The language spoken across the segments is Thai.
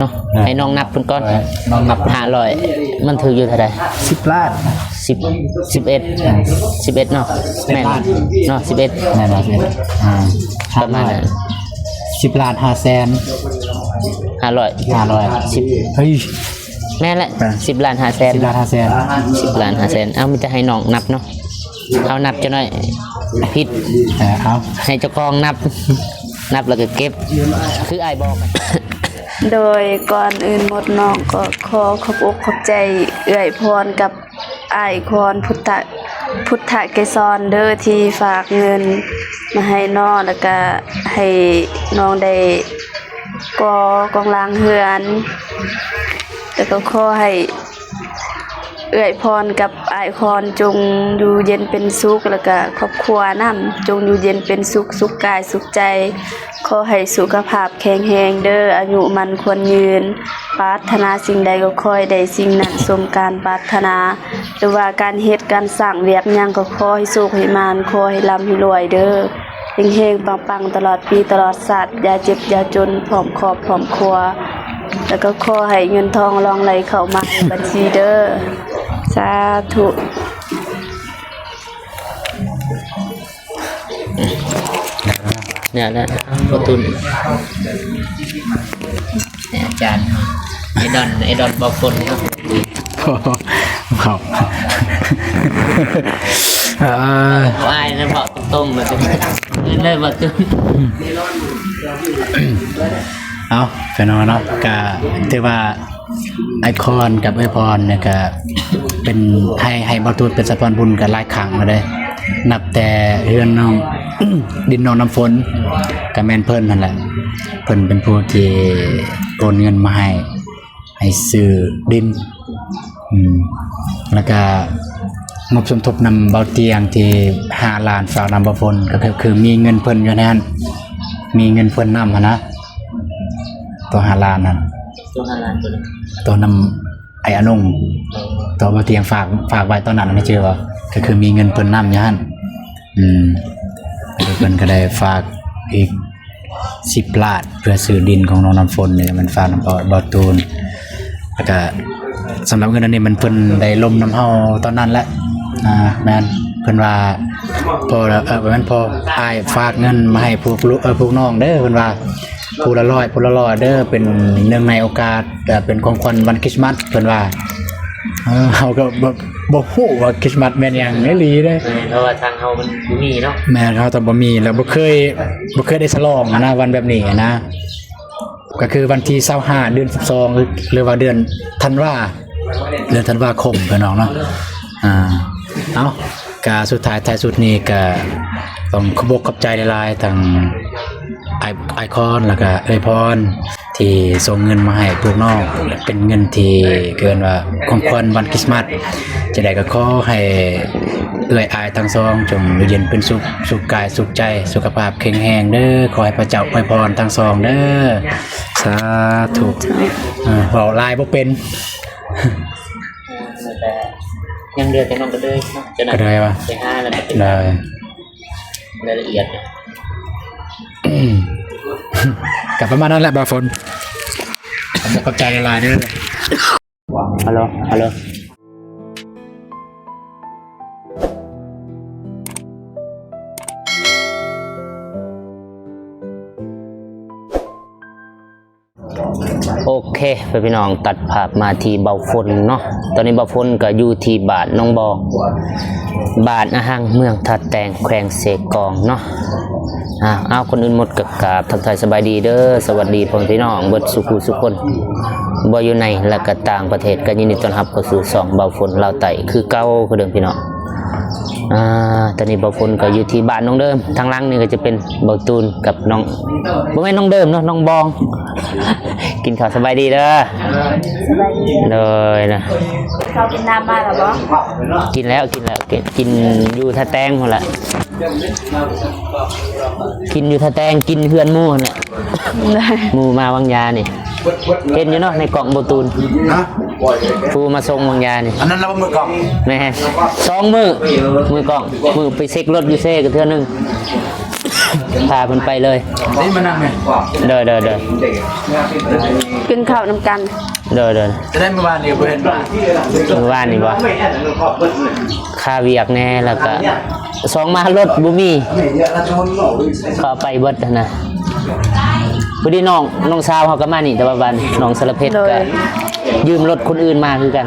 เนาะให้น้องนับเพิ่นก่อนน้องนับ500มันถืออยู่เท่าใด10 ล้าน11เนาะแม่นเนาะ11แม่นบ่ประมาณนั้น10 ล้าน5แสน500 10เฮ้ยแม่นแหละ10 ล้าน5แสน10 ล้าน5แสน10 ล้าน5แสนเอามันจะให้น้องนับเนาะเอานับจะหน่อยผิดเอาให้เจ้าของนับแล้วก็เก็บคืออ้ายบอกโดยก่อนอื่นหมดน้องก็ขอขอบอกขอบใจเอื้อยพรกับอ้ายพรพุทธเกษรเด้อที่ฝากเงินมาให้น้องแล้วก็ให้น้องได้กองล้างเฮือนแล้วก็ขอให้เอื้อยพรกับอ้ายพรจงอยู่เย็นเป็นสุขแล้วก็ครอบครัวนำจงอยู่เย็นเป็นสุขสุขกายสุขใจขอให้สุขภาพแข็งแรงเด้ออายุมันควรยืนปรารถนาสิ่งใดก็ขอให้ได้สิ่งนั้นสมการปรารถนาหรือว่าการเฮ็ดการสร้างเวียกหยังก็ขอให้สุขให้มานขอให้ร่ำให้รวยเด้อเฮงๆปังๆตลอดปีตลอดชาติอย่าเจ็บอย่าจนพร้อมครอบพร้อมครัวแล้วก็ขอให้เงินทองรองไหลเข้ามาในบัญชีเด้อสาธุเนี่ยนะประตูอาจารย์ไอดอนบอกคนครับว่ายนะเพาะตรงๆเลยเลยมาตึ้งเอาแฟนเนาะก็ถือว่าไอคอนกับไอพรเนี่ยก็เป็นให้บรรทุกเป็นสะพานบุญกับหลายครั้งมาเลยนับแต่เรื่องน้อง ดินน้องน้ำฝนกับแมนเพิ่นนั่นแหละเพิ่นเป็นผู้ที่โอนเงินมาให้ซื้อดินแล้วก็งบสมทบนำเบาเตียงที่5 ล้านฝากนำบ่ฝนก็คือมีเงินเพิ่นอยู่ในนั้นมีเงินเพิ่นนำนะตัว5 ล้านนั่นตัวนำไอ้อนงตัวเบาเตียงฝากไว้ตอนนั้นไม่เจอว่าก็คือมีเงินเพิ่นนำอยู่หั่นเพิ่นก็ได้ฝากอีก10 ล้านเพื่อซื้อดินของน้องน้ำฝนนี่มันฝากนำบ่ตูนแล้วก็สำหรับเงินอันนี้มันเพิ่นได้ลมน้ำเฮาตอนนั้นแหละแม่นเพิ่นว่าพอแม่นพออ้ายฝากเงินมาให้พวกน้องเด้อเพิ่นว่าผู้ละ100เด้อเป็นเนื่องในโอกาสเป็นของขวัญวันคริสต์มาสเพิ่นว่าเฮาก็บ่ฮู้ว่าคริสต์มาสแม่นหยังอีหลีเด้เพราะว่าทางเฮามันบ่มีเนาะแม่นเฮาต้องบ่มีแล้วบ่เคยได้ฉลองนะวันแบบนี้นะก็คือวันที่25เดือน12หรือว่าเดือนธันวาคมพี่น้องเนาะเอาก็สุดท้ายท้ายสุดนี้ก็ต้องขอบใจหลายๆทางไอคอนแล้วก็เอ้ยพรที่ส่งเงินมาให้พวกน้องเป็นเงินที่เกินว่าของขวัญวันคริสต์มาสจะได้ก็ขอให้เอื้อยอายทั้งสองจงอยู่เย็นเป็นสุขกายสุขใจสุขภาพแข็งแรงเด้อขอให้พระเจ้าอวยพรทั้งสองเด้อสาธุเว้าลายบ่เป็นยังเดือดแต่น้องก็เลยเนาะจะนั่นได้ป่ะไป5แล้วก็เป็นรายละเอียดกลับประมาณนั้นแหละบาฝนขอบใจหลายๆเด้อฮัลโหลโอเคพี่น้องตัดภาพมาที่เบาฝนเนาะตอนนี้เบาฝนก็อยู่ที่บ้านน้องบอกบ้านอาหังเมืองทัดแตงแขวงเสกองเนาะเอาคนอื่นหมดกับทักทายสบายดีเด้อสวัสดีพ่อพี่น้องเบิดสุขุสุคนบ่อยู่ในและก็ต่างประเทศก็ยินดีต้อนรับเข้าสู่2เบาฝนลาวไต่คือเก่าคือเดิมพี่น้องตอนนี้เบาฝนก็อยู่ที่บ้านน้องเดิมทางหลังนี่ก็จะเป็นเบาตูนกับน้องบ่แม่นน้องเดิมเนาะน้องบองกินข้าวสบายดีเด้อสบายดีเลยนะข้าวกินน้ำมาแล้วบ่กินแล้วกินอยู่ท่าแตงพุ่นล่ะกินอยู่ท่าแตงกินเฮือนหมู่นั่นแหละหมู่มาวางยานี่เห็นอยู่เนาะในกล่องเบาตูนผู้มาส่งวางยานี่อันนั้นเรามือกล่องแม่2 มือกล่องมือไปเช็ครถอยู่เซ่กันเทื่อนึง พาเพิ่นไปเลย นี่มานั่งไง เด้อ กินข้าวนำกัน เด้อ จะได้เมื่อวานนี้เพื่อน เมื่อวานนี่บ่ค่าเวียกแน่แล้วก็สองมารถบ่มีเขาเอาไปเบิดนะพอดีน้องสาวเขาก็มานี่แต่ว่าบ้านน้องสารเพชรก็ยืมรถคนอื่นมาคือกัน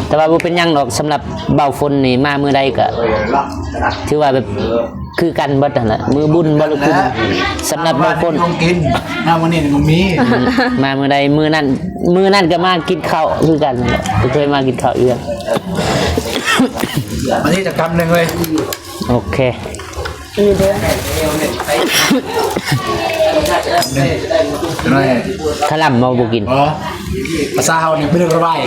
แต่ว่าบ่เป็นหยังดอกสำหรับเบาฝนนี่มามื้อใดก็ถือว่าแบบคือกันเบิดนั่นล่ะมือบุญบ่ลุกขึ้นสำหรับเบาฝน ต้องกินหน้าวันนี้มันมี มามื้อใดมื้อนั้นก็มากินข้าวคือกันนั่นแหละเคยมากินข้าวเอื้อ อันนี้จะกำหนึ่งเลย โอเค นี่เด้อ ไม่ ถ้าลำเมาบ่กิน อ๋อภาษาเฮานี่ไม่ได้ระบาย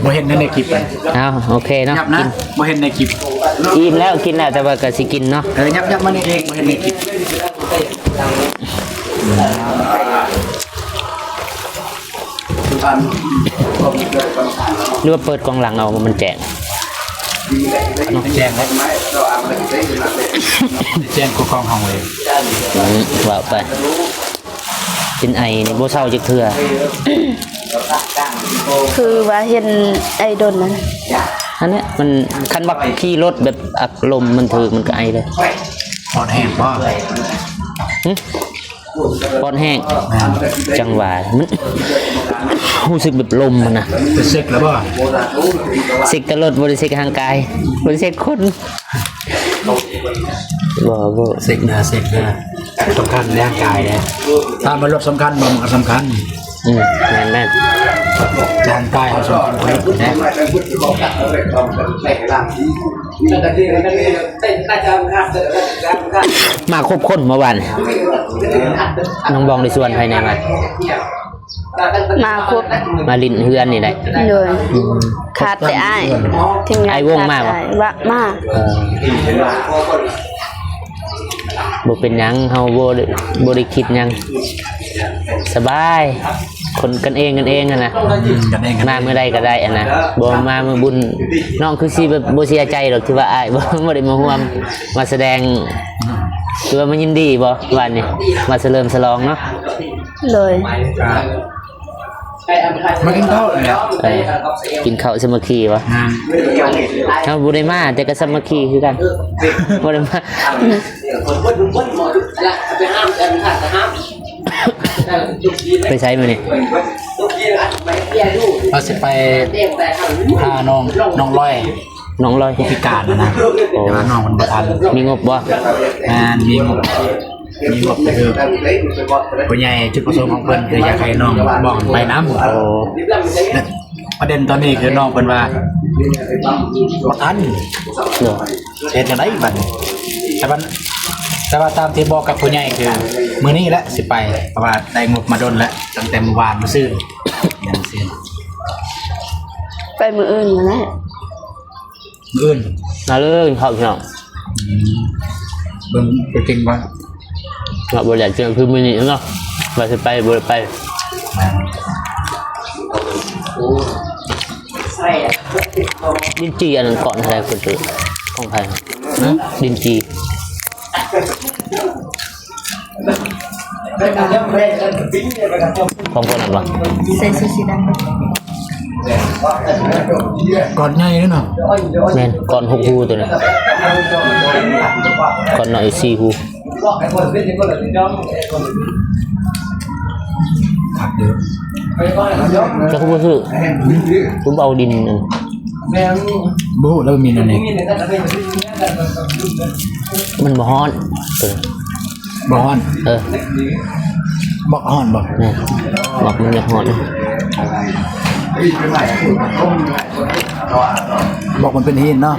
บ่เห็นในคลิปเลย เอาโอเคเนาะ ยับนะ กิน บ่เห็นในคลิป อิ่มแล้วกินแล้วแต่ว่าก็สิกินเนาะ ยับมานี่เองบ่เห็นในคลิป หรือว่าเปิดกล่องหลังเอามันแจก แจ้งแล้วแจ้งกูกองเฮาเลย ว่าไปเป็นไอนี่บ่เศร้าจักเทื่อ คือว่าเห็นไอ้ดนนั้น อันเนี้ยมันคันว่าขี่รถแบบอักลมมันถือมันก็ไอเลย ปอดแห้งบ่ หึปอดแห้งจังหวะมันรู้สึกแบบลมมันนะ จะเซ็กแล้วบ่ สิกแตรถบ่ได้สิกทางกายบ่ได้สิกคนบ่ เซ็กนะสำคัญร่างกายนะถ้ามันลดสำคัญบ่มันก็สำคัญ แม่น ร่างกายเขาสำคัญกว่านะ มาครบคนเมื่อวานน้องบองในส่วนภายในมา มาครบ มาลินเฮือนนี่ได้ เลยขาดแต่อ้ายทีมงาน ไอ้วงมาบ่ ขาดแต่อ้ายว่ามา บ่เป็นหยังเฮาบ่ได้คิดหยังสบาย คนกันเองอะนะ กันเองกัน มาเมื่อใดก็ได้อะนะบ่มาเมื่อบุญน้องคือสิแบบบ่เสียใจหรอกที่ว่าอ้าย บ่ได้มาร่วมมาแสดงคือว่ามันยินดีบ่วันนี้มาเฉลิมฉลองเนาะ เลย มากินข้าวเลย กินข้าวสามัคคีบ่เฮาบ่ได้มาแต่ก็สามัคคีคือกันบ่ได้มาไปใช้มานี่ เราสิไปพาน้องร้อย น้องลอย พิการนะแต่ว่าน้องมันบ่ทัน มีงบบ่ งานมีงบก็คือผู้ใหญ่จุดประสงค์ของเพิ่นคืออยากให้น้องบอกไปน้ำ โอ้ ประเด็นตอนนี้คือน้องเพิ่นว่าบ่ทัน เนาะ เฮ็ดจังได๋บัดนี้แต่ว่าตามที่บอกกับผู้ใหญ่คือมื้อนี้แหละสิไปเพราะว่าได้งบมาดนแล้วตั้งแต่เมื่อวานมื้อซื่ออย่างเสีย ไปมืออื่นมาแล้ว มื้ออื่น มาเลยครับพี่น้อง เบิ่งไปจริงว่า เราบ่อยากเจอคือมื้อนี้เนาะว่าสิไปบ่ได้ไปดินจีอันนั้นก่อนอะไรคนตื่นของใครดินจีของคนนั้นบ่ ใส่สีดำ ก่อนใหญ่เนาะ แม่นก่อน6ฮูตัวนี้ก่อนหน่อย4ฮู ครับเด้อ จะคือบ่ซื้อผมเอาดินนั่น บ่ฮู้แล้วมีนั่นนี่ มันบ่ฮ้อนตัวนี้ บ่ฮ้อน บ่ ฮ้อนบ่ นี่บอกมันจะฮ้อน บอกมันเป็นหินเนาะ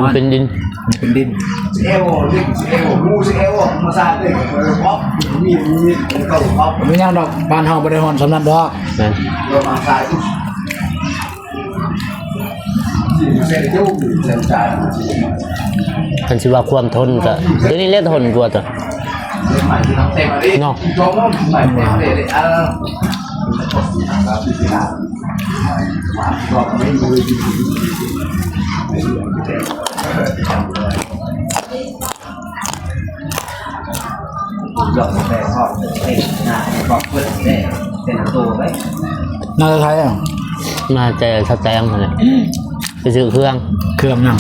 มันเป็นดิน มันเป็นดินไม่ยังดอกบ้านเฮาบ่ได้ฮ้อนสำนั้นดอก นั่นคันสิว่าความทนก็ตัวนี้เรียกทนกว่าตัวเนาะ น่าจะใช้อ่ะ มาแต่สแตงนั่นแหละไปซื้อเครื่อง เครื่องยัง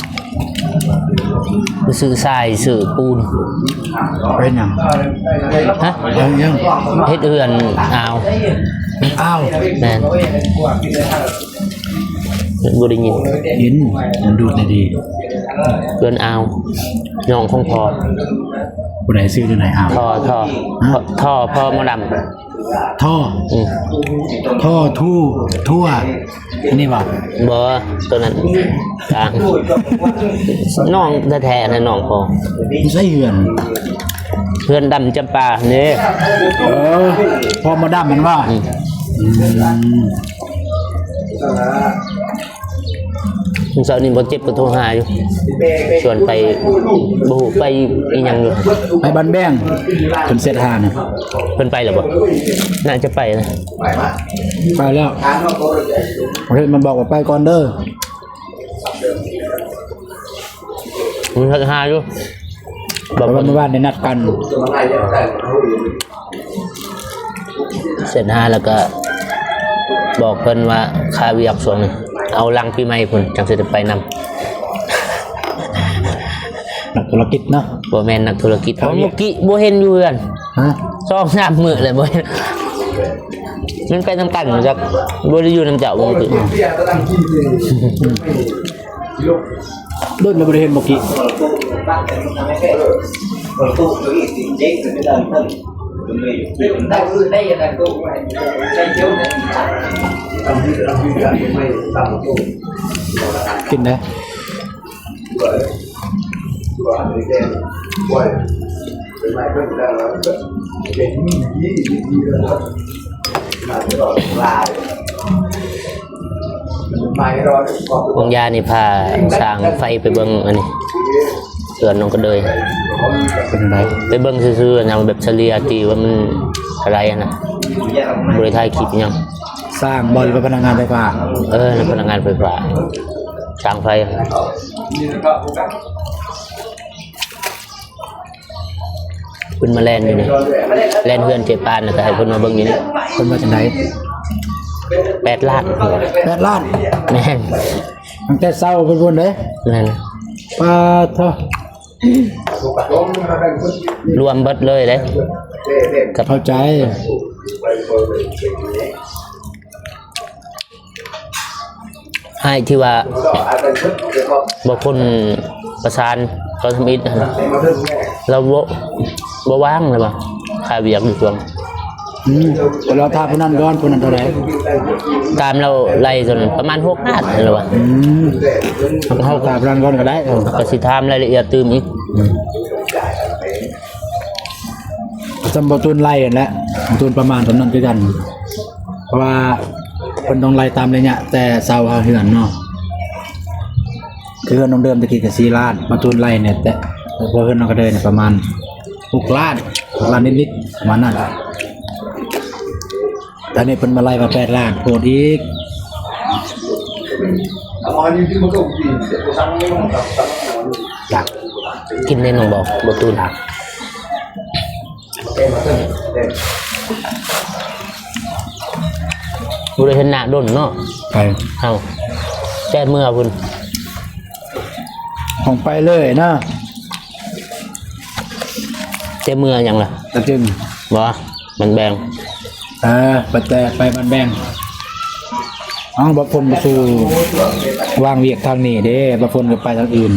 ไปซื้อทรายซื้อปูน เป็นยัง ฮะ ยัง เฮ็ดเอือนเอา อ้าว แม่นบ่ได้ยิน ยินมันดูดได้ดี เอือนเอาน้องของพ่อ ผู้ใดซื้อที่ไหนอ้าว ท่อพ่อมอดำ ท่อ อืม ท่อทั่วอันนี้ป่ะ บ่ตัวนั้นกลางน้องแท้ๆนะน้องพ่อ ไม่ใช่เหือน เพื่อนดำจำปานี่ พอมาดับมันว่า ลุงสาวนี่บ่เจ็บก็โทรหาอยู่ชวนไปบ่ฮู้ไปอีหยังอยู่ ไปบ้านแบงคนเสร็จหานะ เพิ่นไปหรือบ่น่าจะไปนะ ไปแล้วเฮ้ยมันบอกว่าไปก่อนเด้อ มึงหาอยู่ เพราะว่าเมื่อวานได้นัดกัน เสร็จหาแล้วก็ บอกเพิ่นว่าค่าเวียกส่วนหนึงเอาลังปีใหม่พุ่นจังสิได้ไปนำ นักธุรกิจเนาะ บ่แม่นนักธุรกิจเพราะเมื่อกี้บ่เห็นอยู่เฮือน ฮะ 2-3 มื้อเลยบ่เห็นมันไปนำกันจักบ่ได้อยู่นำเจ้าบ่คือ เดินมาบริเวณเมื่อกี้กินได้วงยานี่พาสร้างไฟไปเบิ่งอันนี้เตือนน้องก็เลย เป็นอะไร ไปเบิ่งซื่อๆนะแบบเฉลี่ยตีว่ามันอะไรอะนะบริถ่ายคลิปยัง สร้างบริษัทพนักงานไฟฟ้า นักพนักงานไฟฟ้าสร้างไฟเพิ่นมาแล่นอยู่นี่แล่นเพื่อนเจ็บปานนะก็ให้เพิ่นมาเบิ่งอยู่นี่ คนมาจากไหน 8 ล้าน 8 ล้าน แม่น ตั้งแต่เศร้าเป็นคนเลย นั่น ปลาเท่าร วมเบิดเลยเด้ เข้าใจ ให้ที่ว่าบ่คนประสานเขาทำอิฐนั่นเราบ่ว่างเลยบ่ค่าเวียกอยู่ช่วง เราทาผู้นั้นก่อนผู้นั้นเท่าไหร่ ตามเราไล่จนประมาณ6 ล้านนั่นแหละว่ะ เขาทาผู้นั้นก่อนก็ได้ ก็สิถามรายละเอียดตื่มอีก จำบตุนไล่กันแล้วตุนประมาณตอนนั้นคือกัน เพราะว่าคนต้องไล่ตามระยะแต่เศร้าหาเหือนเนาะคือเหือนน้องเดิมตะกี้กับ4 ล้านมาตุนไล่เนี่ยแต่พอเหือนน้องก็เดินประมาณ6 ล้าน6 ล้านนิดๆประมาณนั้นตอนนี้เป็นมาไล่มา8 ล้านโหดอีก หลัก กินในหนองบอกบ่ตูนบ่ได้เห็นหน้าดนเนาะ ไป เฮาแต่เมื่อพุ่น ของไปเลยนะ แต่เมื่อหยังล่ะ ตะจึง บ่มันแบ่ง ไปแต่ไปบ้านแบงบักพลมาสู่วางเวียกทางนี้เด้บักพลก็ไปทางอื่น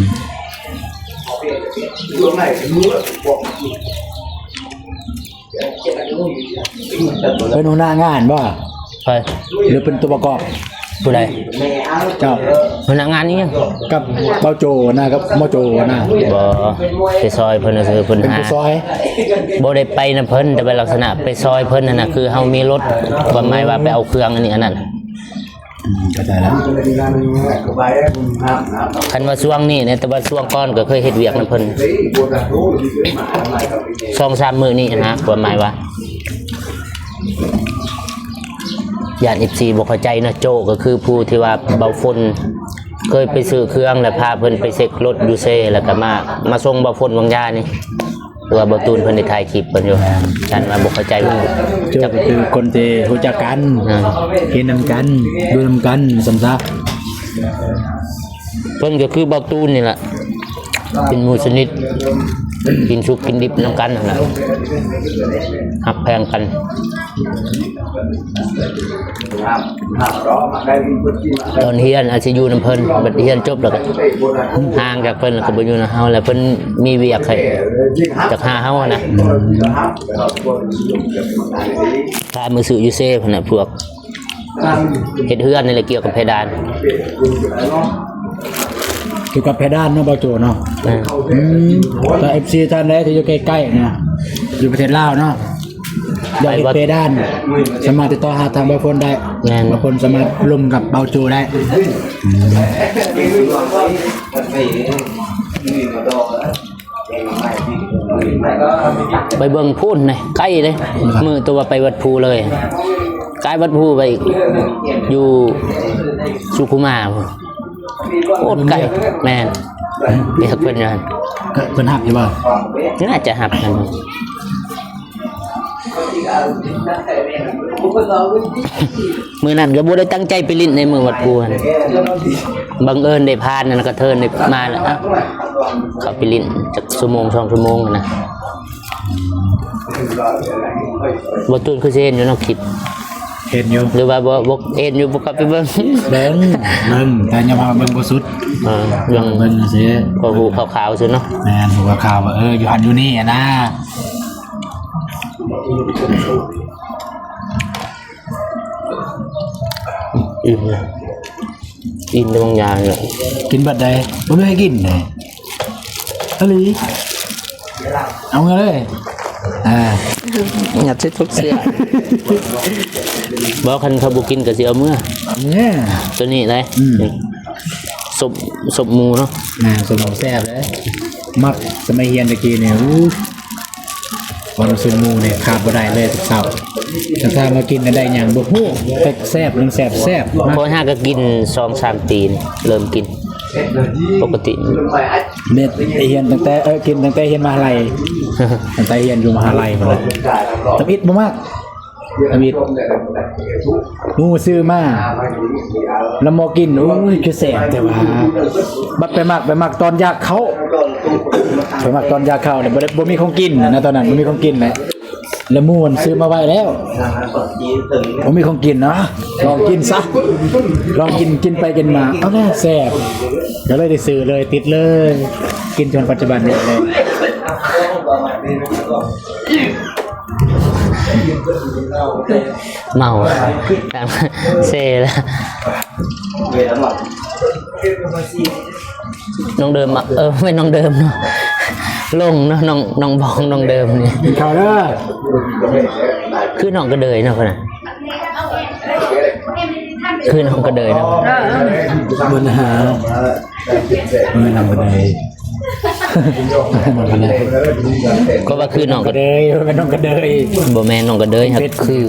เป็นหัวหน้างานบ่ ไป หรือเป็นตัวประกอบ ผู้ใด เจ้า พนักงานนี่ยัง กับเบ้าโจนะครับเบ้าโจนะ บ่ไปซอยเพิ่นน่ะคือเพิ่น เป็น หา ผู้ซอย บ่ได้ไปนะเพิ่นแต่เป็นลักษณะไปซอยเพิ่นนั่นน่ะคือเฮามีรถบ่หมายว่าไปเอาเครื่องอันนี้อันนั้น เข้าใจแล้ว คันว่าช่วงนี้เนี่ยแต่ว่าช่วงก่อนก็เคยเฮ็ดเวียกนํเพิ่น2-3 มื้อนี้นะบ่หมายว่าญาติ FC บ่เข้าใจนะโจก็คือผู้ที่ว่าเบาฝนเคยไปซื้อเครื่องแล้วพาเพิ่นไปเช็ครถอยู่เซแล้วก็มาส่งเบาฝนวังยานี่ หรือว่าบ่ตูนเพิ่นได้ถ่ายคลิปเพิ่นอยู่ฉันว่าบ่เข้าใจว่า โจก็คือคนที่รู้จักกันเห็นนำกันดูนำกันสำซัก เพิ่นก็คือบ่ตูนนี่แหละเป็นหมู่สนิทกินสุกกินดิบนำกันนั่นแหละหักแพงกันตอนเฮียนอาจสิอยู่นำเพิ่นบัดเฮียนจบแล้วก็ห่างจากเพิ่นแล้วก็บ่อยู่นำเฮาแล้วเพิ่นมีเวียกให้จากหาเฮานะถ้ามือสื่ออยู่เซ่พุ่นน่ะพวกเฮ็ดเฮือนนี่แหละเกี่ยวกับเพดาน เกี่ยวกับเพดานเนาะบ่าวโจเนาะแต่ FC ท่านใดที่อยู่ใกล้ๆเนี่ยอยู่ประเทศลาวเนาะอยากเฮ็ดเพดานสามารถติดต่อหาทางบ่าวพลได้บ่าวพลสามารถร่วมกับบ่าวโจได้ ไปเบิ่งพูนเลยใกล้เลยมือตัวไปวัดภูเลยใกล้วัดภูไปอีกอยู่สุขุมาโคตรไกลแม่นเรียกเพิ่นอย่างนั้น เพิ่นฮับอยู่บ่ น่าจะหับกันมือนั้นก็บ่ได้ตั้งใจไปลิ้นในมือวัดภูนั่นบังเอิญได้พานนั่นก็เทินได้มาแล้วอ่ะเข้าไปลิ้นจักชั่วโมง2ชั่วโมงนะบ่ตูนคือสิเห็นอยู่เนาะคลิป เห็นอยู่ หรือว่าบ่เอ็นอยู่บ่กลับไปเบิ่ง เบิ่งแต่อย่ามาเบิ่งบ่สุด เรื่อง เบิ่งซิ ก็หูขาวๆซื่อเนาะ แม่นหัวข่าวว่าอยู่หันอยู่นี่อะนะ อิ่มเลยอิ่มในบางอย่างเลย กินบัดใดบ่มีให้กินเลยอะลีเอาเงินเลยงัดใส่ทุกเสียบ่คันเขาบ่กินก็สิเอามื้อ เนี่ย ตัวนี้เลยศพหมูเนาะ สมองแซ่บเลยมักสมัยเรียนตะกี้เนี่ยวันสุมูเนี่ยขาดบ่ได้เลยทุกเช้าถ้ามากินได้หยังบ่ฮู้แต่แซ่บนึงแซ่บมาก พอห้าก็กิน 2-3 ปีนี่เริ่มกินปกติ เม็ดเรียนตั้งแต่กินตั้งแต่เรียนมหาลัยตั้งแต่เรียนอยู่มหาลัยพุ่นน่ะตำอิดบ่มากตำอิดงูซื้อมาแล้วมอกินโอ้ยคือแซ่บแต่ว่าบัดไปมักตอนอยากเขาไปมักตอนอยากเข้าเนี่ยบ่มีของกินนะตอนนั้นบ่มีของกินนะแล้วหมู่มันซื้อมาไว้แล้วบ่มีของกินเนาะลองกินซะลองกินไปกินมาเอาแน่แซ่บก็เลยได้ซื้อเลยติดเลยกินจนปัจจุบันนี้เลย เมาตามเซ่แล้วน้องเดิมอ่ะไม่น้องเดิมเนาะลงเนาะน้องบองน้องเดิมนี่ ข่าวเด้อ คือน้องก็เดยเนาะคนน่ะคือน้องก็เดยเนาะ ปัญหาไม่นำบันไดมันบันได ก็ว่าคือน้อง ก ก็ ระเดยไม่ต้องกระเดย บ่แม่นน้องก็เดยครับคือ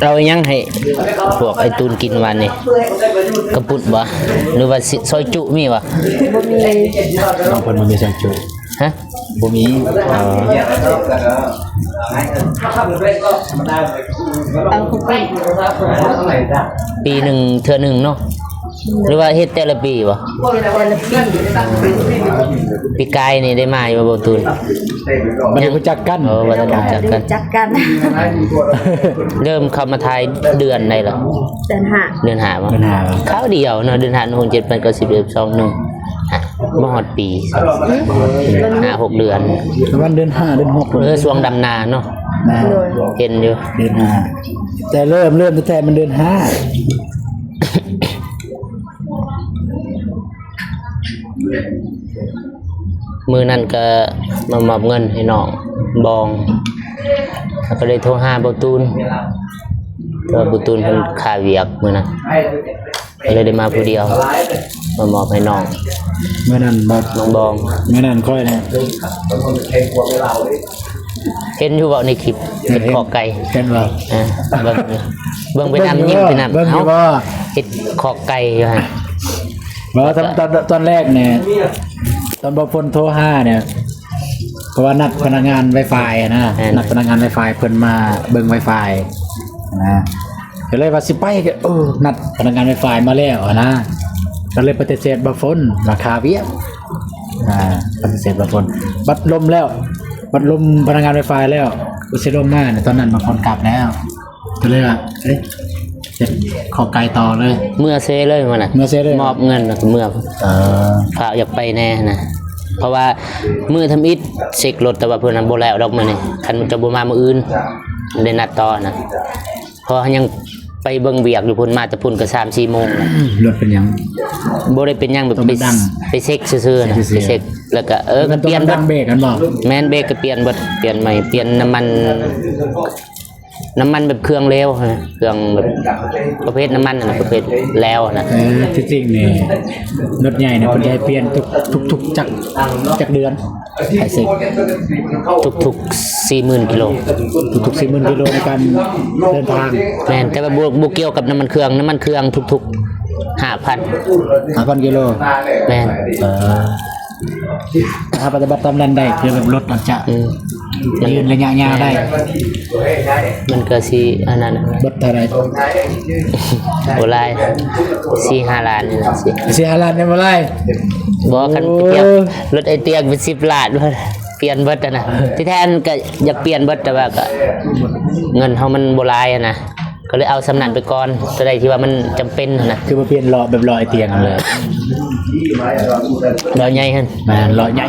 เรายังให้พวกไอ้ตูนกินวันนี้กระปุดบ่หรือว่าซอยจุมีบ่ บางคนมันมีสังจุ ฮะ บ่มี ปีหนึ่งเทื่อหนึ่งเนาะหรือว่าเฮ็ดแต่ละปีบ่ปีกายนี่ได้มาอยู่บ่ตูน มันรู้จักกัน บ่ได้รู้จักกัน จักกัน เริ่มเข้ามาทายเดือนใดล่ะ เดินหา เดือน5บ่ ปัญหา คราวเดียวเนาะเดือน5 6 7 8 9 10 11 12 1บ่ฮอดปี5-6 เดือน วันเดือน5เดือน6 ช่วงดำนาเนาะ นะ เห็นอยู่ เดือน5แต่เริ่มแต่มันเดือน5 มือนั่นก็มามอบเงินให้น้องบองแล้วก็เลยโทรหาบ่ตูนตัวบ่ตูนเพิ่นค่าเวียกมื้อนั้นก็เลยได้มาผู้เดียวมามอบให้น้อง เมื่อนั้นบ่ น้องบอง เมื่อนั้นค่อยนะ เห็นอยู่เว้าในคลิปเฮ็ดขอไก่ เห็นบ่ เบิ่งไปนำยิ้มไปนำ เบิ่งอยู่บ่ เฮ็ดขอไก่อยู่หั่น ตอนแรกเนี่ย ตอนบ่ฝนโทรหาเนี่ยเพราะว่านัดพนักงาน Wi-Fi อะนะนัดพนักงาน Wi-Fi เพิ่นมาเบิ่ง Wi-Fi นะก็เลยว่าสิไปก็นัดพนักงาน Wi-Fi มาแล้วอะนะก็เลยปฏิเสธบ่ฝนราคาเวียปฏิเสธบ่ฝนบัดลมแล้วบัดลมพนักงาน Wi-Fi แล้วบ่สิลมมาเนี่ยตอนนั้นบ่ฝนกลับแล้วก็เลยว่าเอ๊ะจะขอไกลต่อเลย เมื่อเซเลยมันน่ะ เมื่อเซเลย มอบเงินแล้วก็เมื่อฝากอยากไปแน่นะเพราะว่ามือทำอิฐเช็ครถแต่ว่าเพิ่นน่ะบ่แล้วดอกมื้อนี้คันมันจะบ่มามื้ออื่นได้นัดต่อนะเพราะยังไปเบิ่งเวียกอยู่พุ่นมาแต่พุ่นก็ 3-4 โมงนะ รถเป็นหยัง บ่ได้เป็นหยังแบบ ต้อง ไป ดัง ไปเช็คซื่อๆนะ เช็คซื่อๆ ไปเช็คแล้วก็ก็เปลี่ยน ดังเบรกกันบ่ แม่นเบรกก็เปลี่ยนเบิดเปลี่ยนใหม่เปลี่ยนน้ำมันแบบเครื่องเร็วนะเครื่องแบบประเภทน้ำมันนะประเภทแล้วนะ ที่จริงนี่รถใหญ่เนี่ยเพิ่นจะให้เปลี่ยนทุกจักเดือนให้เสร็จ ทุกๆ 40,000 กิโล ทุกๆ40,000กิโลในการเดินทาง แม่นแต่ว่าบ่เกี่ยวกับน้ำมันเครื่องทุกๆ 5,000 5,000กิโล แม่น ถ้าปฏิบัติตามนั้นได้คือแบบรถมันจะยืนระยะยาวได้ มันก็สิอันนั้นน่ะ รถเท่าไหร่ บ่หลาย 4-5 ล้านนี่ล่ะสิ เสียล้านได้บ่ไร บ่คันไปเทียบรถไอเตียงเป็น10 ล้านเพิ่นเปลี่ยนเบิดอะนะที่แท้อันก็อยากเปลี่ยนเบิดแต่ว่าก็เงินเฮามันบ่หลายอะนะก็เลยเอาสำนันไปก่อนตัวใดที่ว่ามันจำเป็นนะ คือมาเปลี่ยนล้อแบบล้อไอเตียงเลย เราใหญ่หั่น แม่นล้อใหญ่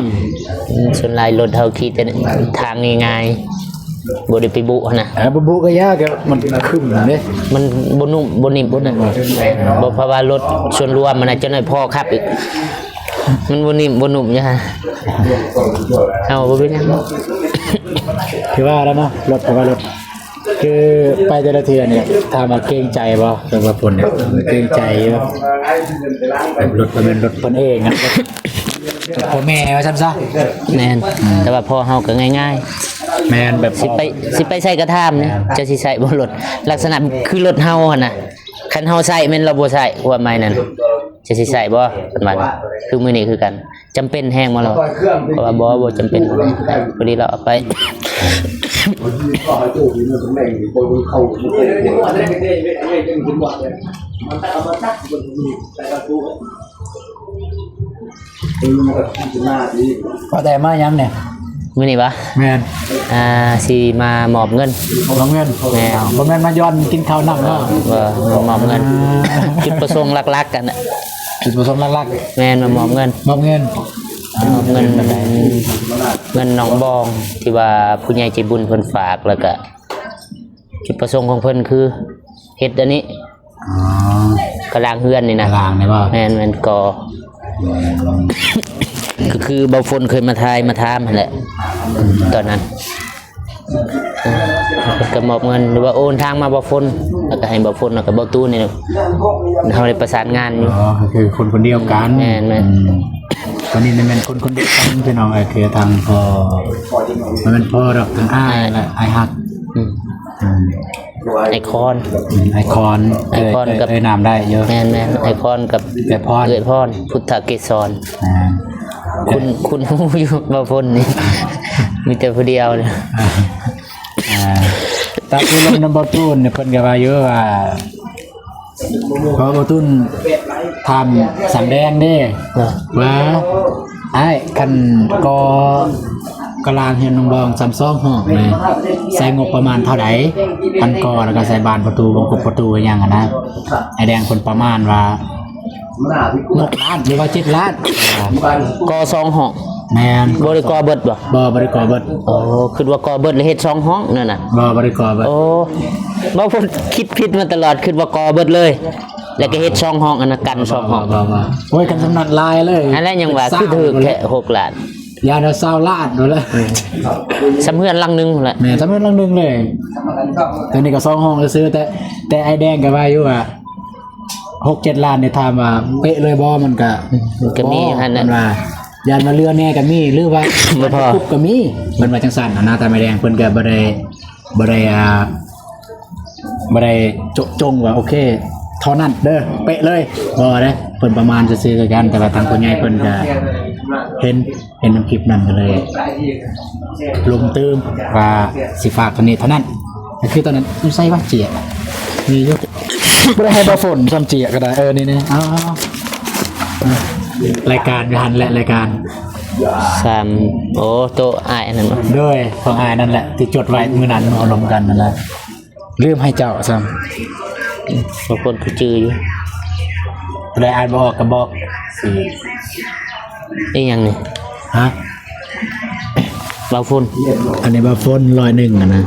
ส่วนหลายรถเฮาขี่แต่ทางง่ายๆบ่ได้ไปบุนะ บุก็ยากแกมันขึ้นเด้ มันบ่นุ่มบ่นิ่มบ่นั่นบ่เพราะว่ารถส่วนรวมมันน่ะจะน้อยพอครับอีกมันบ่นิ่มบ่นุ่มจ้ะเอาบ่เป็นหยัง คือว่าแล้วเนาะรถเพราะว่ารถคือไปแต่ละเทื่อเนี่ยถามว่าเกรงใจบ่แต่ว่าผลเนี่ยเกรงใจแบบรถมันเป็นรถเพิ่นเองนะพ่อแม่ว่าซั่นซะ แม่นแต่ว่าพอเฮาก็ง่ายๆ แม่นแบบ สิไปใส่กระทามเนี่ยจะสิใส่บ่รถลักษณะคือรถเฮาหั่นน่ะคันเฮาใส่แม่นเราบ่ใส่ว่าหมายนั้นจะสิใส่บ่ประมาณนั้นคือมื้อนี้คือกันจำเป็นแฮงบ่ล่ะเพราะว่าบ่จำเป็นพอดีเราเอาไปพอแต่มายังเนี่ย มื้อนี้บ่ แม่น สิมามอบเงิน บ่เงิน แม่น บ่แม่นมาย้อนกินข้าวนํเนาะ ว่ามอบเงินจุดประสงค์หลักๆกันน่ะ จุดประสงค์หลัก แม่นมามอบเงิน ๆมอบเงิน มอบเงินน้องบองที่ว่าผู้ใหญ่ใจบุญเพิ่นฝากแล้วก็จุดประสงค์ของเพิ่นคือเฮ็ดอันนี้ อ๋อก ระลางเฮือนนี่นะ ลางได้บ่ แม่นก่อก็คือเบาฝนเคยมาทายมาถามนั่นแหละตอนนั้นก็มอบเงินหรือว่าโอนทางมาเบาฝนแล้วก็ให้เบาฝนแล้วก็เบาตู้นี่เฮาได้ประสานงานอยู่ อ๋อก็คือคนเดียวกัน แม่น ตอนนี้มันเป็นคนเดียวกันพี่น้องคือทางพอมันเป็นพ่อดอกทางอ้ายและอ้ายฮัก อืมไอคอน ไอคอนกับนามได้เยอะ แม่นไอคอนกับ เอยพร เอยพรพุทธเกศร อ่า คุณฮู้อยู่บ่พ้นนี่ มีแต่ผู้เดียวเนี่ย ตาคือลงน้ำบอตูนเนี่ยเพิ่นก็ว่าเยอะว่าเพราะบอตูนทำสำแดงเด้ว่าไอ้คันกลางเฮียนน้องบอง32ห้องเลยใช้งบประมาณเท่าใดอันก่อแล้วก็ใส่บานประตูวงกบประตูอหยังนะไอ้แดงคนประมาณว่า6 ล้านหรือว่า7 ล้าน กอ2ห้อง แม่น บ่ได้กอเบิดบ่ บ่ได้ก่อเบิด โอ้คิดว่ากอเบิดแล้วเฮ็ด2ห้องนั่นน่ะ บ่ได้ก่อเบิด โอ้บ่พ้นคิดผิดมาตลอดคิดว่ากอเบิดเลย แล้วก็เฮ็ด2ห้องอันนั้นกัน2ห้อง บ่โอ้ยกันสำนักลายเลย อันนั้นยังว่าคือถูกแค่6ล้าน ยาเดาซาวลาดดูเลย สำเฮือนหลังนึงแหละ แม่ทำเป็นลังนึงเลยตอนนี้ก็2 ห้องซื้อแต่ไอ้แดงก็ว่าอยู่ว่า 6-7 ล้านเนี่ยถามว่าเป๊ะเลยบ่มันก็ มีหั่น มั น่ะ นว่ายานมาเรือแน่ก็มีหรือว่า บ่พอ คุบก็มีมันว่าจังซั่นนะแต่ไอ้แดงเพิ่นก็บ่ได้จงว่าโอเคเท่านั้นเด้อเป๊ะเลยบ่เด้เพิ่นประมาณซื่อๆกันแต่ว่าทางผู้ใหญ่เพิ่นก็ เห็นน้ำคลิปนั้นก็เลยลงตื้มว่าสิฝากตัวนี้เท่านั้นก็คือตอนนั้นไม่ใช่ว่าเจียมีเยอะไม่ได้ให้บาฝนซ้ำเจียก็ได้นี่เอารายการหันและรายการ 3โอ้โตอ้ายอันนั้นบ่ ด้วยของอายนั่นแหละที่จดไว้มือนั้นเอาลงกันนั่นแหละลืมให้เจ้าซ้ บางคนก็จื้ออยู่ ำเลยอ่านบออกกับบอกสิ อีหยังนี่ ฮะ บางคน อันนี้บาฝน101นะ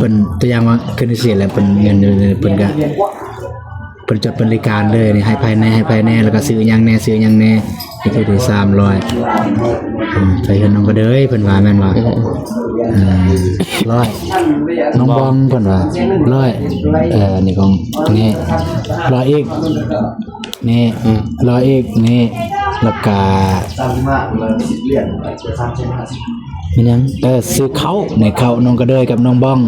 เป็นตัวอย่างว่าขึ้นเสียแล้วเป็นเงินเป็นก็เป็นจดเป็นรายการเลยนี่ให้ภายในแล้วก็ซื้อยังแน่นี่คือได้300ไปเห็นน้องก็เด้ยเพิ่นว่าแม่นว่า100น้องบองเพิ่นว่า100นี่ของนี่100อีกนี่100อีกนี่แล้วก็มีหยังซื้อเขาในเขาน้องก็เด้ยกับน้องบอง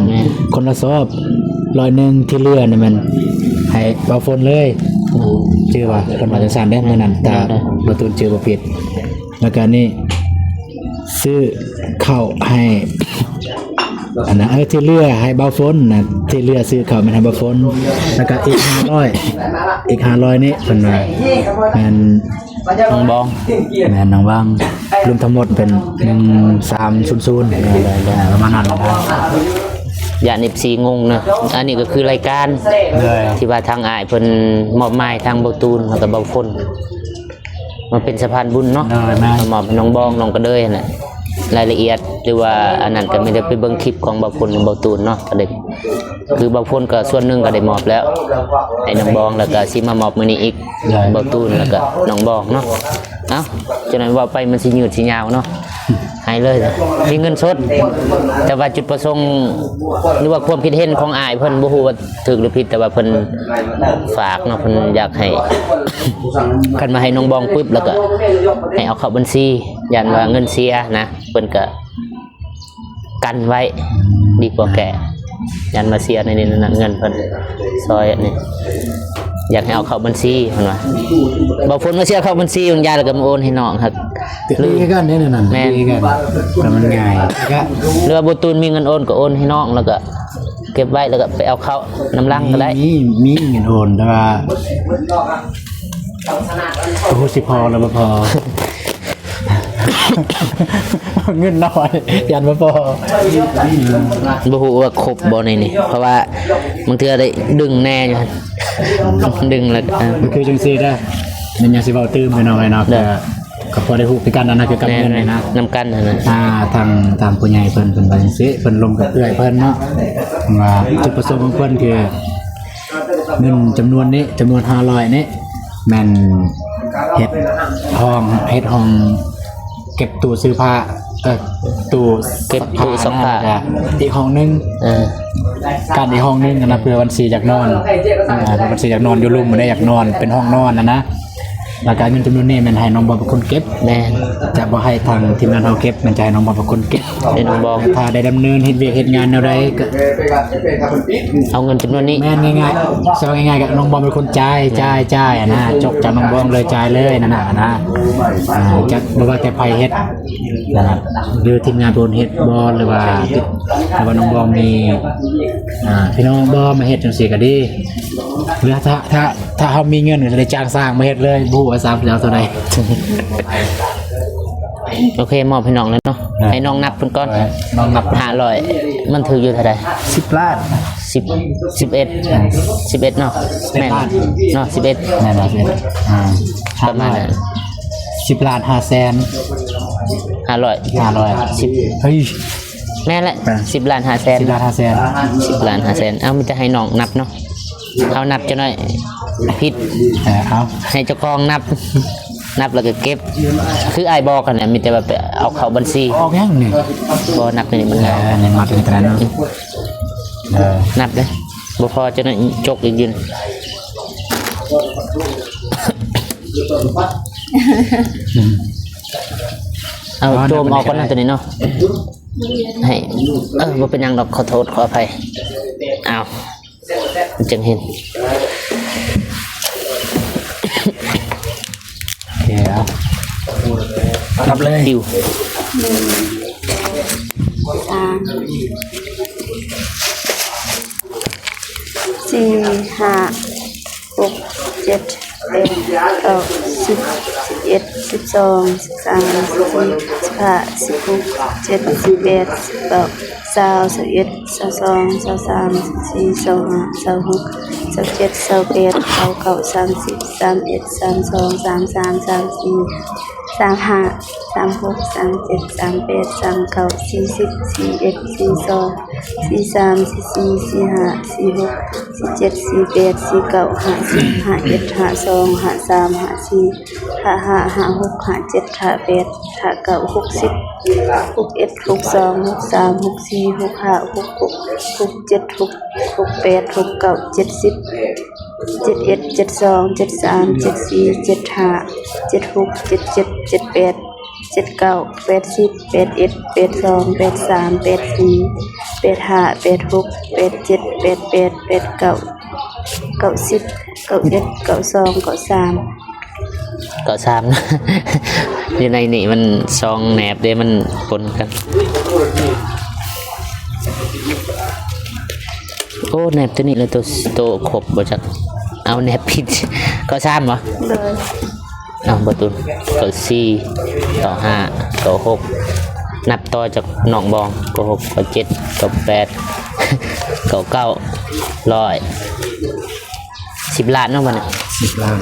คนละซอบ100ที่เหลือนี่มันให้บ่ฝนเลยชื่อว่าเพิ่นว่าจังซั่นเด้มื้อนั้นตาบ่ตูนชื่อบ่ผิดแล้วก็นี่ซื้อข้าวให้อันนั้นที่เหลือให้บ่ฝนนะที่เหลือซื้อข้าวมันให้บ่ฝนแล้วก็อีก500นี่เพิ่นว่าแม่น น้องบอง แม่นน้องบางรวมทั้งหมดเป็น1300ประมาณนั้นนะ อย่า14งงนะอันนี้ก็คือรายการ เลย ที่ว่าทางอ้ายเพิ่นมอบหมายทางเบาตูนแล้วก็เบาฝนมันเป็นสะพานบุญเนาะ แม่ มอบให้น้องบองน้องก็เด้ยนั่นแหละรายละเอียดหรือว่าอันนั้นก็ไม่ได้ไปเบิ่งคลิปของเบาฝนกับเบาตูนเนาะก็ได้คือเบาฝนก็ส่วนหนึงก็ได้มอบแล้วให้น้องบองแล้วก็สิมามอบมื้อนี้อีกเบาตูนแล้วก็น้องบองเนาะเอ้าจังนั้นว่าไปมันสิยืดสิยาวเนาะให้เลยมีเงินสดแต่ว่าจุดประสงค์หรือว่าความคิดเห็นของอ้ายเพิ่นบ่ฮู้ว่าถูกหรือผิดแต่ว่าเพิ่นฝากเนาะเพิ่นอยากให้ คันมาให้น้องบองปึ๊บแล้วก็ให้เอาเข้าบัญชียันว่าเงินเสียนะเพิ่นก็กันไว้ดีกว่าแก่ยันมาเสียในนี้นะเงินเพิ่นซอยอันนี้อยากให้เอาเข้าบัญชีเพิ่นว่าบ่ฝนมาเสียเข้าบัญชีของยายแล้วก็มาโอนให้น้องครับ ลือกันนี่นั่น แม่น ลือกันแต่มันง่ายก็ หรือว่าบ่ตูนมีเงินโอนก็โอนให้น้องแล้วก็เก็บไว้แล้วก็ไปเอาเข้าน้ำลังก็ได้ มีเงินโอนแต่ว่าโอ้โหสิพอแล้วบ่พอ เงินน้อยยันบ่พอ บ่ฮู้ว่าครบบ่ในนี่เพราะว่าบางเทื่อได้ดึงแน่อยู่หั่นดึงแล้วก็ มันคือจังซี่เด้อมันยังสิเว้าตื้มไปหน่อยเนาะก็พอได้ฮู้คือกันนั่นนะคือกับเงินนี่นะ นำกันนั่นน่ะ ทางผู้ใหญ่เพิ่นว่าจังซี่เพิ่นลงกับเอื้อยเพิ่นเนาะว่าจุดประสงค์ของเพิ่นคือเงินจำนวนนี้จำนวน500นี้แม่นเฮ็ดห้องเก็บตู้ซื้อผ้าตู้ เก็บตู้ซักผ้า อีกห้องนึง การอีกห้องนึงนะเพื่อวันสีอยากนอนวันสีอยากนอนอยู่รุ่มมันได้อยากนอนเป็นห้องนอนนะแล้วการเงินจำนวนนี้มันให้น้องบอลเป็นคนเก็บ แม่น จะบ่ให้ทางทีมงานเราเก็บมันจะให้น้องบอลเป็นคนเก็บ ให้น้องบอล ถ้าได้ดำเนินเฮ็ดเวียกเฮ็ดงานแนวใดก็ เอาเงินจำนวนนี้ แม่นง่ายๆสอนง่ายๆกับน้องบอลเป็นคนจ่ายนะจกจากน้องบอลเลยจ่ายเลยนั่นน่ะนะจะบ่ว่าแต่ไผเฮ็ดนะครับหรือทีมงานเป็นเฮ็ดบอลหรือว่าน้องบอลมีพี่น้องบอลมาเฮ็ดจังซี่ก็ดีหรือถ้าเฮามีเงินก็จะได้จ้างสร้างมาเฮ็ดเลยบ่ฮู้ว่า3สิเอาเท่าใด โอเคมอบให้น้องแล้วเนาะ ได้ ให้น้องนับเพิ่นก่อน น้องนับ 500มันถืออยู่เท่าใด 10 ล้าน 11เนาะแม่นเนาะ11 นั่นน่ะสิประมาณนั้น 10 ล้าน5แสน 500 500เฮ้ย แม่นแหละ10ล้าน5แสน 10 ล้าน5แสน 10ล้าน5แสนเอามีแต่ให้น้องนับเนาะเอานับจังหน่อยผิด เอา ให้เจ้าของนับ นับแล้วก็เก็บ คืออ้ายบอกกันเนี่ยมีแต่ว่าไปเอาเข้าบัญชี ออกยังนี่ บ่นับนี่มันง่าย นี่มาถึงตรงนั้นเนาะนับเลยบ่พอจะนั่นจกอีกยืนเอาโจมออกก่อนนะตัวนี้เนาะให้บ่เป็นหยังดอกขอโทษขออภัยอ้าวมันจึงเห็น โอเคเอา นับเลย ดิว สามสี่ห้าหกเจ็ดแปดเก้าสิบ11 12 13 14 15 16 17 18 19 20 21 22 23 24 25 26 27 28 29 30 31 32 33 34 35 36 37 38 39 40 41 42 43 44 45 46 47 48 49 50 51 52 53 54 55 56 57 58 59 60 61 62 63 64 65 66 67 68 69 70 71 72 73 74 75 76 77 78 79 80 81 82 83 84 85 86 87 88 89 90 91 92 93 ก็สามนะ อยู่ในนี่มันซองแหนบเด้มันปนกันโอ้แหนบตัวนี้เลยตัวขบบ่จักเอาแหนบผิด ก็สามเหรอ เลย เอาประตูก็4ต่อ5ต่อ6นับต่อจากหนองบองก็6ก็7ก็8 ก็9 100 10 ล้านเนาะมันน่ะ 10 ล้าน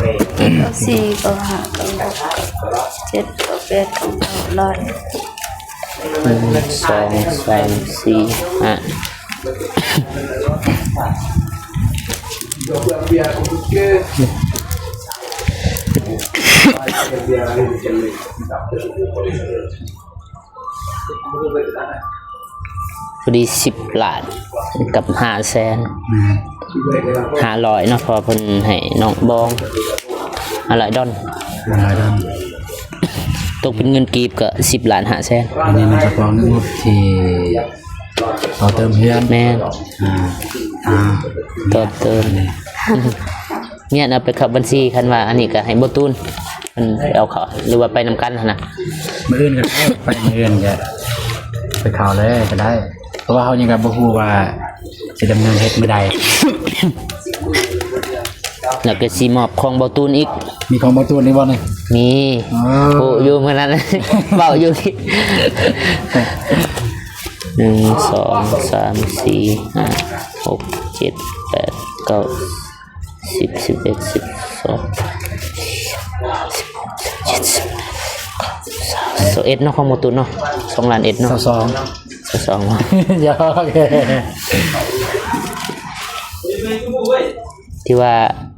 ก็สี่ก็ห้าก็หกก็เจ็ดก็แปดก็เก้าร้อย 1 2 3 4 5พอดี10 ล้านกับ500,000 500เนาะพอเพิ่นให้น้องบอง500 ดอน อะไรด้าน ตกเป็นเงินกีบก็10 ล้าน500,000 อันนี้มันจะฟ้องงบที่ต่อเติมเพื่อน แม่น อ่าอ่า ต่อเติม เนี่ยเอาไปขับบัญชีคันว่าอันนี้ก็ให้บ่ตูนมันไปเอาเขาหรือว่าไปนำกันหั่นน่ะ มื้ออื่นก็ได้ไปมื้ออื่นก็ไปข่าวเลยก็ได้ เพราะว่าเขายังกับบ่ฮู้ว่าสิดำเนินเฮ็ดมื้อใด แล้วก็สิมอบของบ่ตูนอีก มีของบ่ตูนนี่บ่นี่ มี อ๋อ โอ้อยู่มื้อนั้น เว้าอยู่ที่1 2 3 4 5 6 7 8 9 10 11 12 11เนาะของบ่ตูนเนาะ2 ล้านเนาะ 22 2เนาะ ยอโอเค ที่ว่า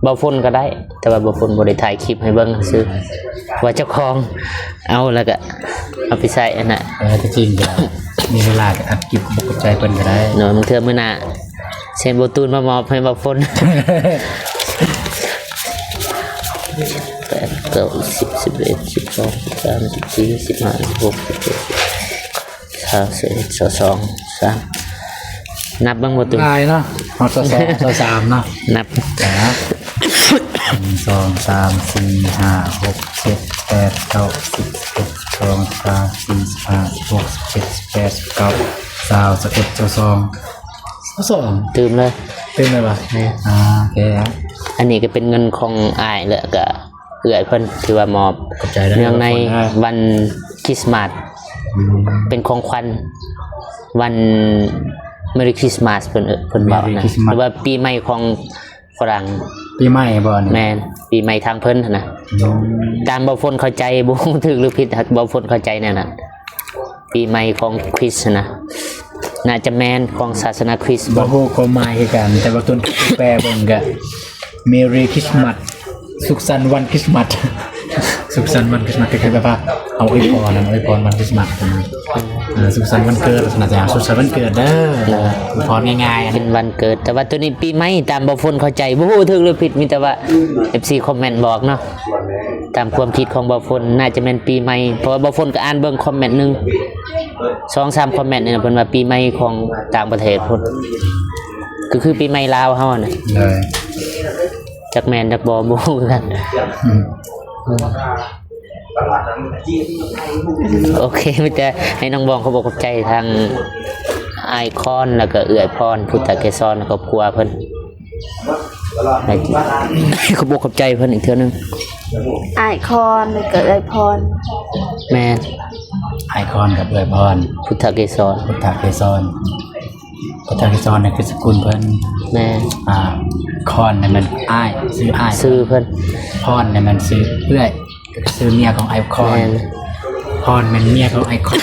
บ่ฝนก็ได้ แต่ว่าบ่ฝนบ่ได้ถ่ายคลิปให้เบิ่งซื่อว่าเจ้าของเอาแล้วก็เอาไปใส่อันน่ะ ที่จริงก็มีเวลาก็อัดคลิปบ่กดใจเพิ่นก็ได้ เนาะบางเทื่อมื้อหน้าเช่นบ่ตูนมามอบให้บ่ฝน 8 9 10 11 12 13 14 15 16 17 22 3นับเบิ่งบ่ตูน ลายเนาะฮอต23เนาะ นับ จ้า1 2 3 4 5 6 7 8 9 10 11 12 13 14 15 16 17 18 19 20 21 22 ตื่มเลย เต็มเลยป่ะโอเคครับ อันนี้ก็เป็นเงินของอ้ายแล้วก็เอื้อยเพิ่นที่ว่ามอบ ขอบใจได้ เนื่องใน ขอบคุณนะ วันคริสต์มาสเป็นของขวัญวันเมรีคริสต์มาสเพิ่นบอกนะหรือว่าปีใหม่ของฝรั่ง ปีใหม่บ่นี่ แม่นปีใหม่ทางเพิ่นหั่นนะตามบ่ฝนเข้าใจบ่ถูกหรือผิดหากบ่ฝนเข้าใจแน่นั้นปีใหม่ของคริสต์นะน่าจะแม่นของศาสนาคริสต์ บ่ฮู้ความหมายคือกัน แต่ว่าต้นแปลเบิ่งก็ Merry Christmas สุขสันต์วันคริสต์มาส สุขสันต์วันคริสต์มาสก็คือแบบว่าเอาอวยพรวันคริสต์มาสสุขสันต์วันเกิดลักษณะอย่างสุขสันต์วันเกิดเด้ออวยพรง่ายๆ เป็นวันเกิดแต่ว่าตัวนี้ปีใหม่ตามบ่ฝนเข้าใจบ่ฮู้ถูกหรือผิดมีแต่ว่า FC คอมเมนต์บอกเนาะตามความคิดของบ่ฝนน่าจะแม่นปีใหม่เพราะว่าบ่ฝนก็อ่านเบิ่งคอมเมนต์นึง 2-3 คอมเมนต์นี่นะเพิ่นว่าปีใหม่ของต่างประเทศพุ่นก็คือปีใหม่ลาวเฮาน่ะ เลย จักแม่นจักบ่ฮู้คือกัน อืม โอเคไม่แต่ให้น้องบองเขาบอกขอบใจทางไอคอนแล้วก็เอื้อยพรพุทธเกศรครอบครัวเพิ่นให้เขาบอกขอบใจเพิ่นอีกเทื่อนึง อ้ายคอนแล้วก็เอื้อยพร แม่น ไอคอนกับเอื้อยพร พุทธเกศร พุทธเกศรพุทธเกศรเนี่ยคือสกุลเพิ่น แม่น คอนเนี่ยมันอ้ายซื้ออ้าย ซื้อเพิ่น พรเนี่ยมันซื้อเอื้อยซื้อเมียของไอคอน แม่น พรเป็นเมียของไอคอน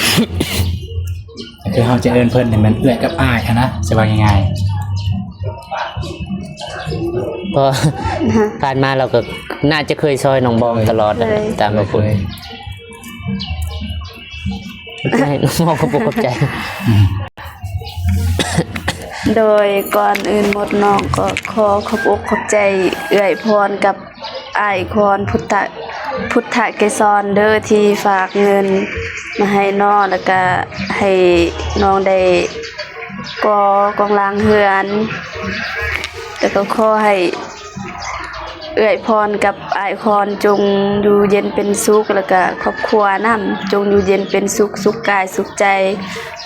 คือเขาจะเอิ้นเพิ่นเนี่ยมันเอื้อยกับอ้ายอะนะจะว่ายังไง เพราะผ่านมาเราก็น่าจะเคยซอยน้องบองตลอดนะตามมาคุณให้น้องบองเขาบอกขอบใจ โดยก่อนอื่นหมดน้องก็ขอขอบอกขอบใจเอื้อยพรกับอ้ายคอนพุทธเกศรเด้อที่ฝากเงินมาให้น้องแล้วก็ให้น้องได้กองล้างเฮือนแล้วก็ขอให้เอื้อยพรกับอ้ายคอนจงอยู่เย็นเป็นสุขแล้วก็ครอบครัวนำจงอยู่เย็นเป็นสุขสุขกายสุขใจ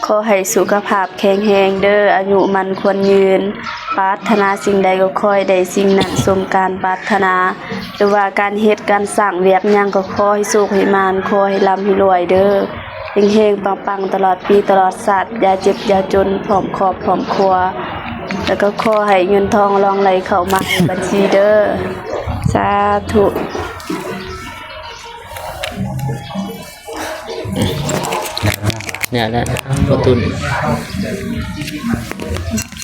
ขอให้สุขภาพแข็งแรงเด้ออายุมันควรยืนปรารถนาสิ่งใดก็ขอให้ได้สิ่งนั้นสมการปรารถนาหรือว่าการเฮ็ดการสร้างเวียกหยังก็ขอให้สุขให้มานขอให้ร่ำให้รวยเด้อเฮงๆปังๆตลอดปีตลอดชาติอย่าเจ็บอย่าจนพร้อมครอบพร้อมครัวแล้วก็ขอให้เงินทองรองไหลเข้ามาในบัญชีเด้อสาธุ เนี่ยนะประตุน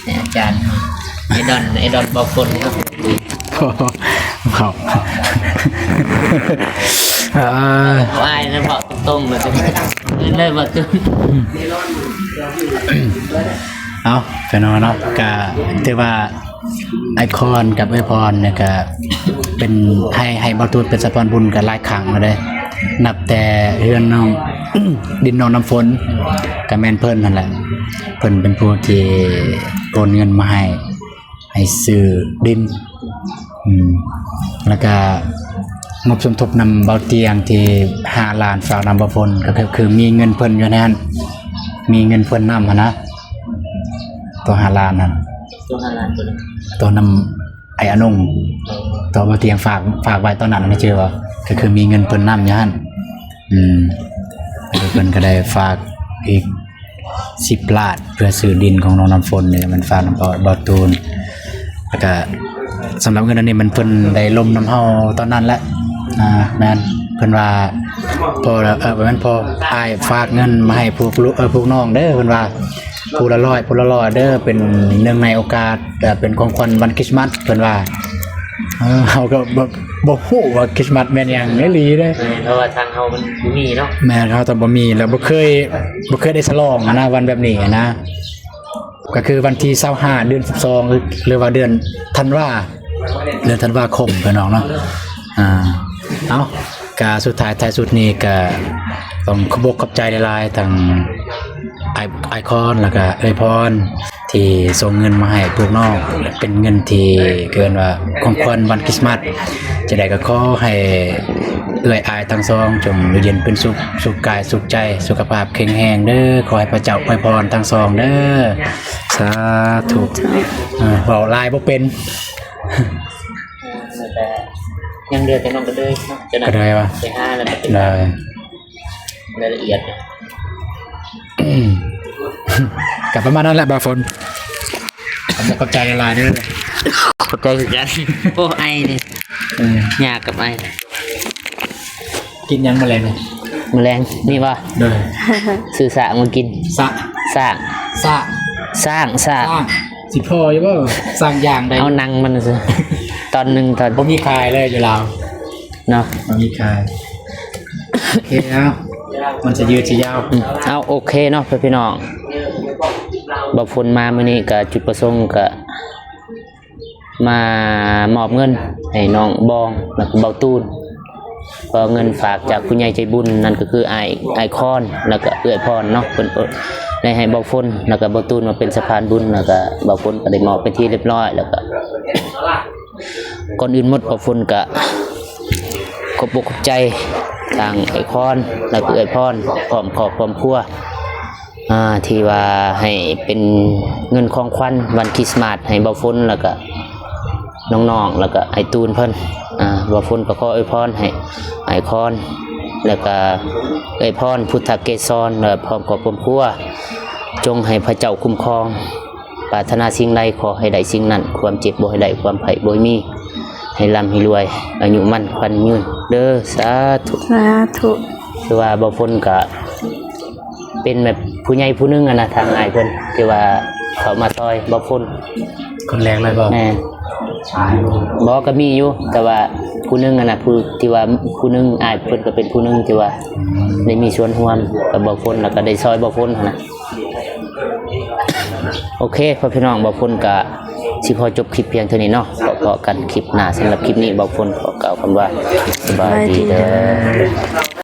เนี่ยอาจารย์ไอดอนบอกคนครับ เขาว่ายนะพอตรงๆเลยเลยมาจุน เอาแฟนเนาะก็ถือว่าไอคอนกับไอพรเนี่ยก็เป็นให้บอตูนเป็นสะพานบุญกับหลายครั้งมาเลยนับแต่เรือนน้อง ดินน้องน้ำฝนกับแมนเพิ่นนั่นแหละเพิ่นเป็นผู้ที่โอนเงินมาให้ซื้อดินแล้วก็งบสมทบนำเบาเตียงที่5 ล้านฝากนำบ่ฝนก็คือมีเงินเพิ่นอยู่ในนั้นมีเงินเพิ่นนำนะตัว5 ล้านนั่น ตัวฮาลานตัวนึง ตัวนำไอ้อนุ่งตัวเบาเตียงฝากไว้ตอนนั้นไม่เจอว่าก็คือมีเงินเพิ่นนำอยู่หั่นเพิ่นก็ได้ฝากอีก10 ล้านเพื่อซื้อดินของน้องน้ำฝนนี่มันฝากน้ำบ่ตูนแล้วก็สำหรับเงินอันนี้มันเพิ่นได้ลมน้ำเฮาตอนนั้นแหละแม่นเพิ่นว่าพอแม่นพออ้ายฝากเงินมาให้พวกน้องเด้อเพิ่นว่าผู้ละ100เด้อเป็นเนื่องในโอกาสเป็นของขวัญวันคริสต์มาสเพิ่นว่าเฮาก็บ่ฮู้ว่าคริสต์มาสแม่นหยังอีหลีเด้อ เพราะว่าทางเฮามันมีเนาะ แม่นเขาแต่บ่มีแล้วบ่เคยได้ฉลองนะวันแบบนี้นะก็คือวันที่25เดือน12หรือว่าเดือนธันวาคมพี่น้องเนาะเอาก็สุดท้ายท้ายสุดนี้ก็ต้องขอบใจหลายๆทางไอคอนแล้วก็เอ้ยพรที่ส่งเงินมาให้พวกน้องเป็นเงินที่เกินว่าของขวัญวันคริสต์มาสจะได้ก็ขอให้เอื้อยอายทั้งสองจงอยู่เย็นเป็นสุขกายสุขใจสุขภาพแข็งแรงเด้อขอให้พระเจ้าอวยพรทั้งสองเด้อสาธุเว้าลายบ่เป็น แต่ยังเดือดแต่น้องก็เลยเนาะจะนั่ ก็ได้วะ ไป5แล้วก็เป็น ได้ รายละเอียด กลับประมาณนั้นแหละบาฝนขอบใจหลายๆเด้อ ขอบใจคือกันโอ้ไอนี่ยากกับไอ กินยังแมลงเนี่ย แมลงนี่ว่า เด้อ สื่อสารมากิน สะ สร้าง สะ สร้าง สิพ่ออยู่บ่สร้างอย่างใด เอานังมันสิตอนหนึ่งตอน บ่มีคายเลยอยู่ลาว เนาะ บ่มีคายโอเคเอามันจะยืดจะยาว เอาโอเคเนาะพี่น้องบ่ฝนมามื้อนี้ก็จุดประสงค์ก็มามอบเงินให้น้องบองแล้วก็เบาตูนก็เงินฝากจากผู้ใหญ่ใจบุญนั่นก็คือไอคอนแล้วก็เอื้อยพรเนาะเพิ่นได้ให้เบาฝนแล้วก็เบาตูนมาเป็นสะพานบุญแล้วก็เบาฝนก็ได้มอบไปที่เรียบร้อยแล้วก็ก่อนอื่นหมดเบาฝนก็ขอบอกขอบใจ ทางไอคอนแล้วก็เอยพรพร้อมครอบครัวที่ว่าให้เป็นเงินของขวัญวันคริสต์มาสให้เบาฝนแล้วก็น้องๆแล้วก็ไอตูนเพิ่นเบาฝนก็ขออวยพรให้ไอคอนแล้วก็อวยพรพุทธเกศรและพร้อมครอบครัวจงให้พระเจ้าคุ้มครองปรารถนาสิ่งใดขอให้ได้สิ่งนั้นความเจ็บบ่ให้ได้ความไผ่บ่มีให้ร่ำให้รวยอายุมั่นขวัญยืนเด้อสาธุ สาธุ คือว่าบ่พ้นก็เป็นแบบผู้ใหญ่ผู้หนึงนะทางอ้ายเพิ่นที่ว่าเขามาซอยบ่พ้น คนแรกเลยบ่ แม่บ่ก็มีอยู่แต่ว่าผู้หนึงนะผู้ที่ว่าผู้หนึงอ้ายเพิ่นก็เป็นผู้หนึงที่ว่าได้มีส่วนร่วมกับบ่พ้นแล้วก็ได้ซอยบ่พ้นนะโอเคพ่อพี่น้องบ่พ้นก็สิขอจบคลิปเพียงเท่านี้เนาะพอกันคลิปหน้าสำหรับคลิปนี้บ่พ้นขอกล่าวคำว่าสบายดีเด้อ